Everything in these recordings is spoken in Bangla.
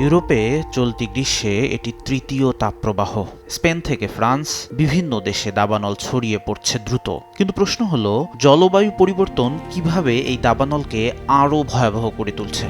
ইউরোপে চলতি গ্রীষ্মে এটি তৃতীয় তাপপ্রবাহ। স্পেন থেকে ফ্রান্স বিভিন্ন দেশে দাবানল ছড়িয়ে পড়ছে দ্রুত। কিন্তু প্রশ্ন হলো, জলবায়ু পরিবর্তন কিভাবে এই দাবানলকে আরও ভয়াবহ করে তুলছে?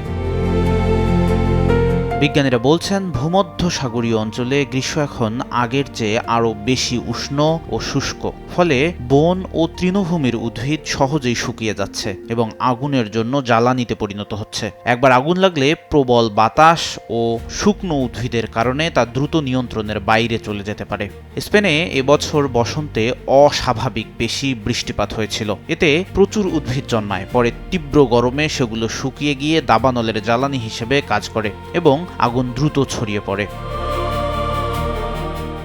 বিজ্ঞানীরা বলছেন, ভূমধ্যসাগরীয় অঞ্চলে গ্রীষ্ম এখন আগের চেয়ে আরও বেশি উষ্ণ ও শুষ্ক। ফলে বন ও তৃণভূমির উদ্ভিদ সহজেই শুকিয়ে যাচ্ছে এবং আগুনের জন্য জ্বালানিতে পরিণত হচ্ছে। একবার আগুন লাগলে প্রবল বাতাস ও শুকনো উদ্ভিদের কারণে তা দ্রুত নিয়ন্ত্রণের বাইরে চলে যেতে পারে। স্পেনে এবছর বসন্তে অস্বাভাবিক বেশি বৃষ্টিপাত হয়েছিল। এতে প্রচুর উদ্ভিদ জন্মায়, পরে তীব্র গরমে সেগুলো শুকিয়ে গিয়ে দাবানলের জ্বালানি হিসেবে কাজ করে এবং আগুন দ্রুত ছড়িয়ে পড়ে।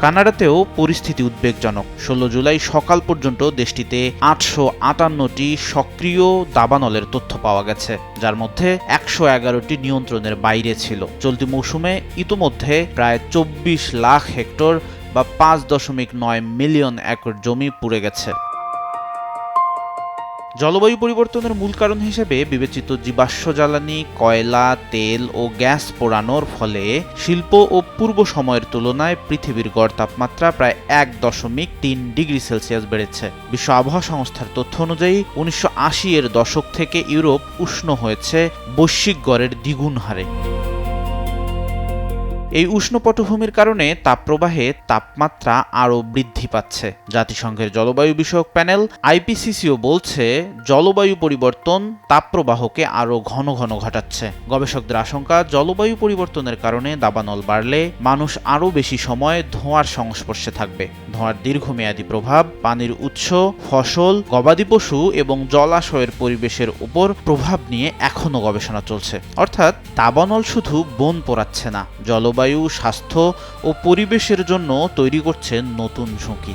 কানাডাতেও পরিস্থিতি উদ্বেগজনক। 16 জুলাই সকাল পর্যন্ত দেশটিতে 858টি সক্রিয় দাবানলের তথ্য পাওয়া গেছে, যার মধ্যে 111টি নিয়ন্ত্রণের বাইরে ছিল। চলতি মৌসুমে ইতোমধ্যে প্রায় 24 লাখ হেক্টর বা 5.9 মিলিয়ন একর জমি পুড়ে গেছে। জলবায়ু পরিবর্তনের মূল কারণ হিসেবে বিবেচিত জীবাশ্ম জ্বালানি, কয়লা, তেল ও গ্যাস পোড়ানোর ফলে শিল্প ও পূর্ব সময়ের তুলনায় পৃথিবীর গড় তাপমাত্রা প্রায় 1.3 ডিগ্রি সেলসিয়াস বেড়েছে। বিশ্ব আবহাওয়া সংস্থার তথ্য অনুযায়ী 1980 এর দশক থেকে ইউরোপ উষ্ণ হয়েছে বৈশ্বিক গড়ের দ্বিগুণ হারে। এই উষ্ণ পটভূমির কারণে তাপপ্রবাহে তাপমাত্রা আরও বৃদ্ধি পাচ্ছে। জাতিসংঘের জলবায়ু বিষয়ক প্যানেল আইপিসিসিও বলছে, জলবায়ু পরিবর্তন তাপপ্রবাহকে আরও ঘন ঘন ঘটাচ্ছে। গবেষকদের আশঙ্কা, জলবায়ু পরিবর্তনের কারণে দাবানল বাড়লে মানুষ আরও বেশি সময় ধোঁয়ার সংস্পর্শে থাকবে। ধোঁয়ার দীর্ঘমেয়াদী প্রভাব পানির উৎস, ফসল, গবাদি পশু এবং জলাশয়ের পরিবেশের উপর প্রভাব নিয়ে এখনও গবেষণা চলছে। অর্থাৎ দাবানল শুধু বন পোড়াচ্ছে না, জলবায়ু, স্বাস্থ্য ও পরিবেশের জন্য তৈরি করছে নতুন ঝুঁকি।